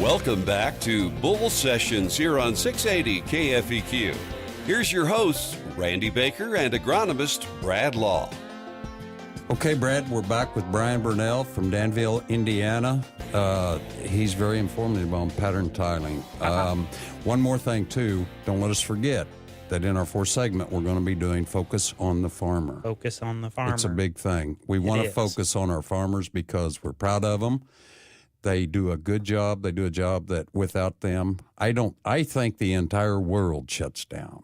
Welcome back to Bull Sessions here on 680 KFEQ. Here's your hosts, Randy Baker and agronomist Brad Law. Okay, Brad, we're back with Brian Brunell from Danville, Indiana. He's very informative on pattern tiling. One more thing, too, don't let us forget that in our fourth segment, we're going to be doing Focus on the Farmer. Focus on the farmer. It's a big thing. We want to focus on our farmers because we're proud of them. They do a good job. They do a job that without them, I think the entire world shuts down.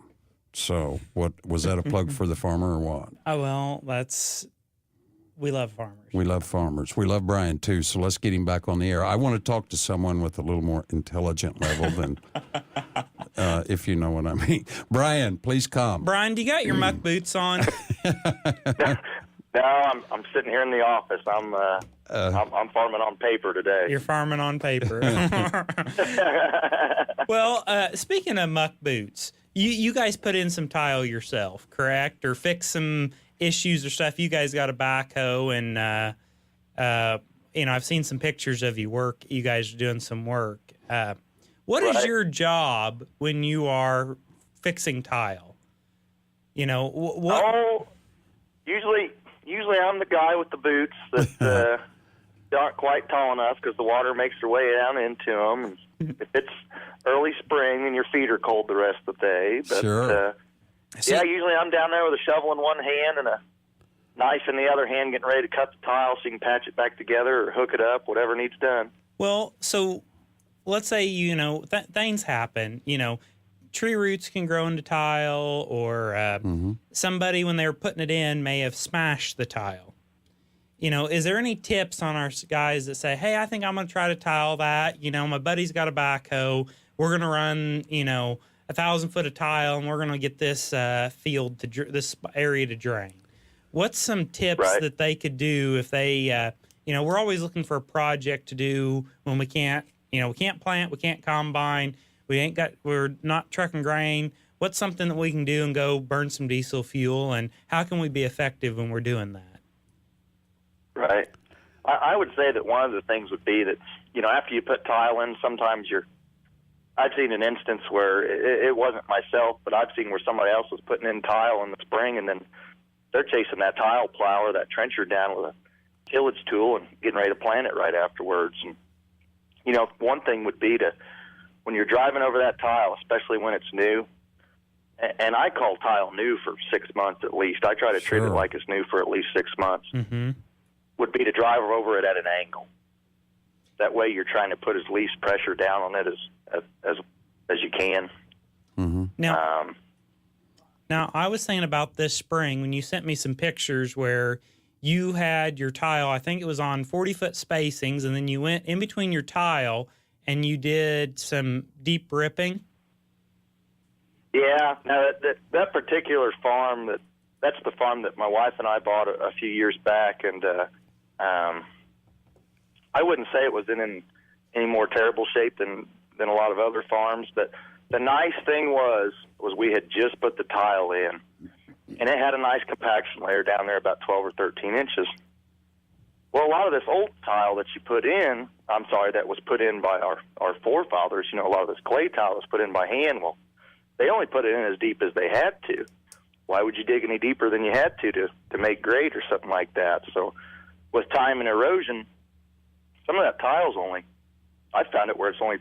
So what was that a plug for the farmer or what? Oh, well, we love farmers. We love farmers. We love Brian, too, so let's get him back on the air. I want to talk to someone with a little more intelligent level than, if you know what I mean. Brian, please come. Brian, do you got your muck boots on? No, I'm sitting here in the office. I'm farming on paper today. You're farming on paper. Well, speaking of muck boots, you guys put in some tile yourself, correct? Or fix some issues or stuff. You guys got a backhoe, and I've seen some pictures of you guys are doing some work. What is your job when you are fixing tile? What? Oh, usually I'm the guy with the boots that aren't quite tall enough because the water makes their way down into them. If it's early spring, then your feet are cold the rest of the day. But, sure. Yeah, usually I'm down there with a shovel in one hand and a knife in the other hand getting ready to cut the tile so you can patch it back together or hook it up, whatever needs done. Well, so let's say, things happen. Tree roots can grow into tile, or somebody, when they were putting it in, may have smashed the tile. Is there any tips on our guys that say, hey, I think I'm going to try to tile that. My buddy's got a backhoe. We're going to run, 1,000 foot of tile, and we're going to get this field this area to drain. What's some tips that they could do if they, we're always looking for a project to do when we can't plant, we can't combine, we're not trucking grain. What's something that we can do and go burn some diesel fuel, and how can we be effective when we're doing that? Right. I would say that one of the things would be that, after you put tile in, sometimes I've seen an instance where it wasn't myself, but I've seen where somebody else was putting in tile in the spring, and then they're chasing that tile plow or that trencher down with a tillage tool and getting ready to plant it right afterwards. And, one thing would be to, when you're driving over that tile, especially when it's new, and I call tile new for 6 months at least. I try to treat it like it's new for at least 6 months. Mm-hmm. Would be to drive over it at an angle. That way you're trying to put as least pressure down on it as you can. Mm-hmm. Now, I was thinking about this spring when you sent me some pictures where you had your tile, I think it was on 40-foot spacings, and then you went in between your tile and you did some deep ripping. Yeah. Now, that particular farm, that's the farm that my wife and I bought a few years back, and I wouldn't say it was in any more terrible shape than a lot of other farms, but the nice thing was we had just put the tile in, and it had a nice compaction layer down there about 12 or 13 inches. Well, a lot of this old tile that was put in by our forefathers, a lot of this clay tile was put in by hand. Well, they only put it in as deep as they had to. Why would you dig any deeper than you had to make grade or something like that? So with time and erosion, some of that tile's I found it where it's only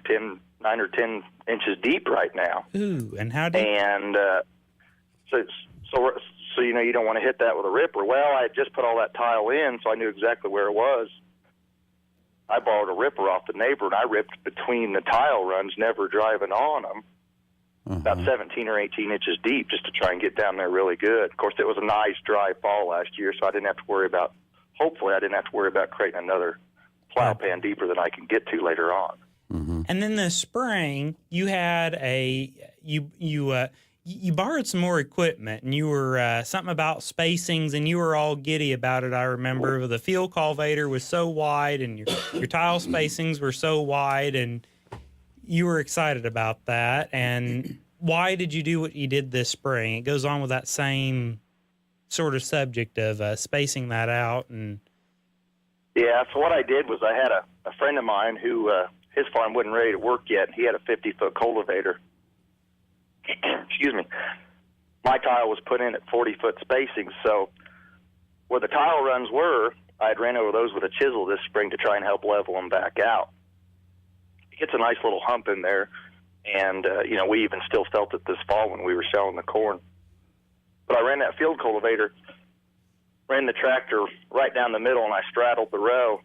9 or 10 inches deep right now. Ooh, and how deep? And so you don't want to hit that with a ripper. Well, I had just put all that tile in, so I knew exactly where it was. I borrowed a ripper off the neighbor, and I ripped between the tile runs, never driving on them, about 17 or 18 inches deep, just to try and get down there really good. Of course, it was a nice dry fall last year, so I didn't have to worry about creating another plow pan deeper than I can get to later on. Mm-hmm. And then this spring, you had you borrowed some more equipment, and you were something about spacings, and you were all giddy about it. I remember the field cultivator was so wide, and your tile spacings were so wide, and you were excited about that. And why did you do what you did this spring? It goes on with that same sort of subject of spacing that out. And yeah, so what I did was I had a friend of mine who his farm wasn't ready to work yet. He had a 50-foot cultivator. Excuse me. My tile was put in at 40-foot spacing, so where the tile runs were, I had ran over those with a chisel this spring to try and help level them back out. It gets a nice little hump in there, and, we even still felt it this fall when we were selling the corn. But I ran that field cultivator, ran the tractor right down the middle, and I straddled the row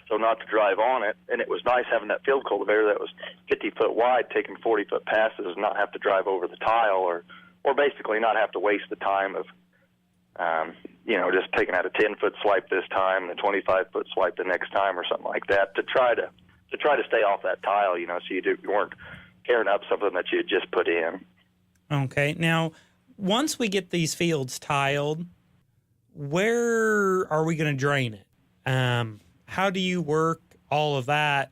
so not to drive on it. And it was nice having that field cultivator that was 50-foot wide, taking 40-foot passes, and not have to drive over the tile or basically not have to waste the time of, just taking out a 10-foot swipe this time and a 25-foot swipe the next time or something like that to try to stay off that tile, so you weren't tearing up something that you had just put in. Okay. Now, once we get these fields tiled, where are we going to drain it? How do you work all of that?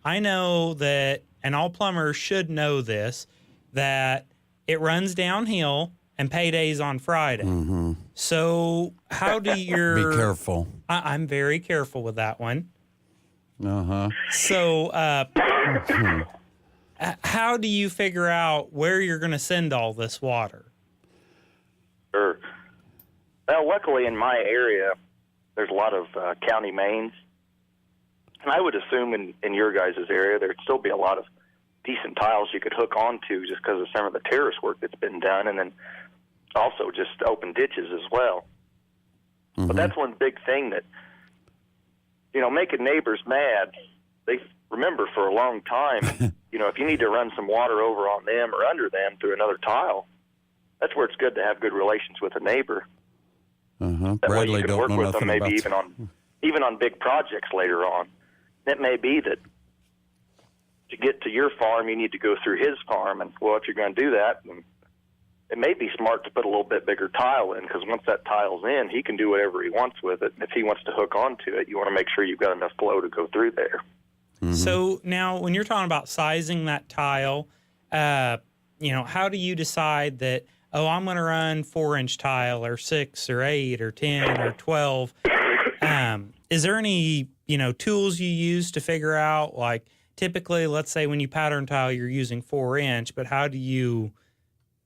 I know that, and all plumbers should know this, that it runs downhill and payday's on Friday. Mm-hmm. So how do you... Be careful. I'm very careful with that one. Uh-huh. So how do you figure out where you're going to send all this water? Sure. Well, luckily in my area, there's a lot of county mains. And I would assume in your guys' area, there'd still be a lot of decent tiles you could hook onto just because of some of the terrace work that's been done, and then also just open ditches as well. Mm-hmm. But that's one big thing that, making neighbors mad, they remember for a long time, if you need to run some water over on them or under them through another tile, that's where it's good to have good relations with a neighbor. Uh-huh. That Bradley way you can don't work know with them nothing maybe about even on big projects later on. It may be that to get to your farm, you need to go through his farm, and if you're going to do that, then it may be smart to put a little bit bigger tile in, because once that tile's in, he can do whatever he wants with it. If he wants to hook onto it, you want to make sure you've got enough flow to go through there. Mm-hmm. So now when you're talking about sizing that tile, how do you decide that, I'm going to run 4-inch tile or 6 or 8 or 10 or 12? Is there any, tools you use to figure out, like typically, let's say when you pattern tile, you're using 4-inch, but how do you,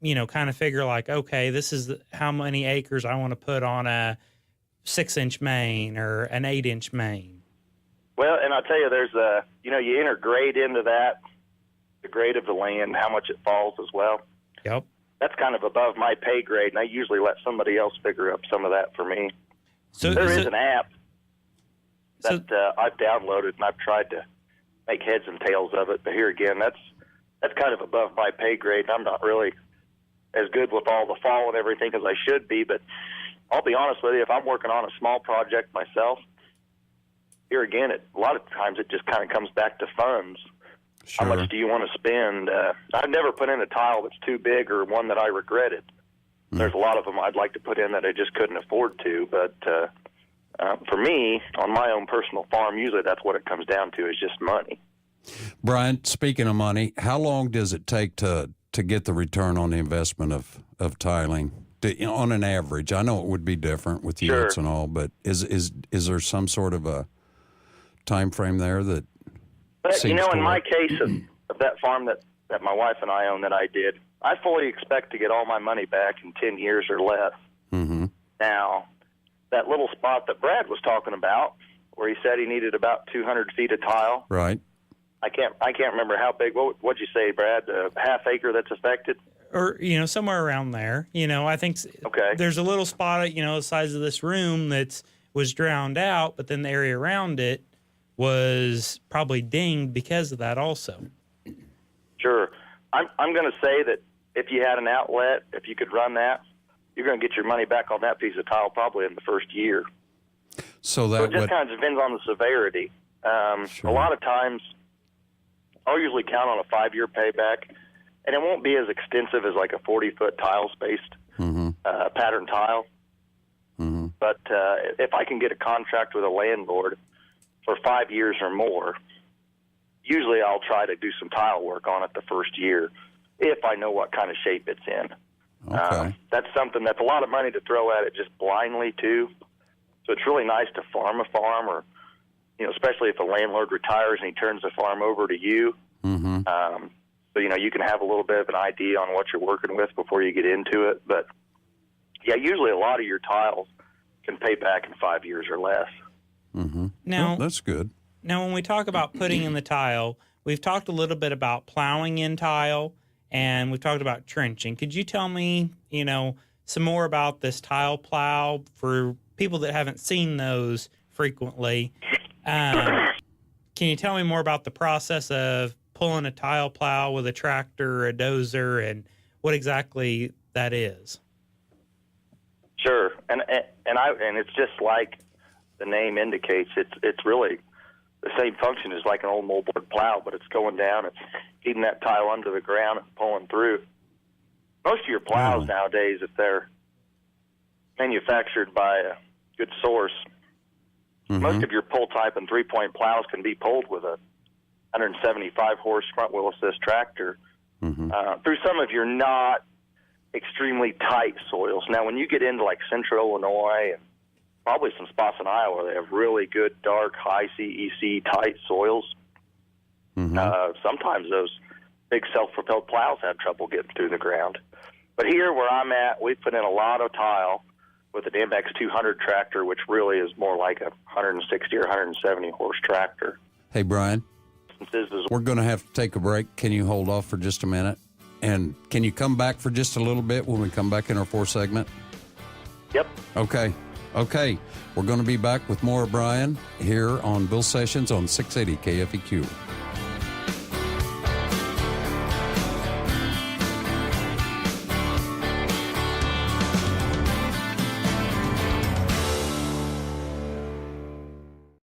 kind of figure like, okay, this is how many acres I want to put on a 6-inch main or an 8-inch main? Well, and I'll tell you, there's you enter grade into that, the grade of the land, how much it falls as well. Yep. That's kind of above my pay grade, and I usually let somebody else figure up some of that for me. So there is an app that I've downloaded, and I've tried to make heads and tails of it. But here again, that's kind of above my pay grade. I'm not really as good with all the fall and everything as I should be. But I'll be honest with you, if I'm working on a small project myself, here again, a lot of times it just kind of comes back to funds. Sure. How much do you want to spend? I've never put in a tile that's too big or one that I regretted. There's a lot of them I'd like to put in that I just couldn't afford to. But for me, on my own personal farm, usually that's what it comes down to, is just money. Brian, speaking of money, how long does it take to get the return on the investment of tiling? On an average, I know it would be different with units and all, but is there some sort of a time frame there that? But in my case of that farm that my wife and I own that I did, I fully expect to get all my money back in 10 years or less. Mm-hmm. Now, that little spot that Brad was talking about, where he said he needed about 200 feet of tile. Right. I can't remember how big. What'd you say, Brad? A half acre that's affected? Or, somewhere around there. I think there's a little spot, the size of this room was drowned out, but then the area around it was probably dinged because of that also. Sure. I'm going to say that if you had an outlet, if you could run that, you're going to get your money back on that piece of tile probably in the first year. So it just kind of depends on the severity. Sure. A lot of times, I'll usually count on a 5-year payback, and it won't be as extensive as like a 40-foot tile-spaced pattern tile. Mm-hmm. But if I can get a contract with a landlord for 5 years or more, usually I'll try to do some tile work on it the first year if I know what kind of shape it's in. Okay. That's something that's a lot of money to throw at it just blindly, too. So it's really nice to farm a farm or especially if a landlord retires and he turns the farm over to you. Mm-hmm. So, you can have a little bit of an idea on what you're working with before you get into it. But, yeah, usually a lot of your tiles can pay back in 5 years or less. Mm-hmm. Now, that's good. Now, when we talk about putting in the tile, we've talked a little bit about plowing in tile, and we've talked about trenching. Could you tell me, some more about this tile plow for people that haven't seen those frequently? Can you tell me more about the process of pulling a tile plow with a tractor or a dozer, and what exactly that is? Sure, and it's just like the name indicates. It's really the same function as like an old moldboard plow, but it's going down, it's feeding that tile under the ground and pulling through. Most of your plows nowadays, if they're manufactured by a good source, most of your pull type and 3-point plows can be pulled with a 175 horse front wheel assist tractor through some of your not extremely tight soils. Now, when you get into like central Illinois and probably some spots in Iowa, they have really good, dark, high CEC tight soils. Sometimes those big self-propelled plows have trouble getting through the ground. But here where I'm at, we put in a lot of tile with an MX 200 tractor, which really is more like a 160 or 170 horse tractor. Hey, Brian, we're going to have to take a break. Can you hold off for just a minute? And can you come back for just a little bit when we come back in our fourth segment? Yep. Okay. We're going to be back with more of Brian here on Bill Sessions on 680 KFEQ.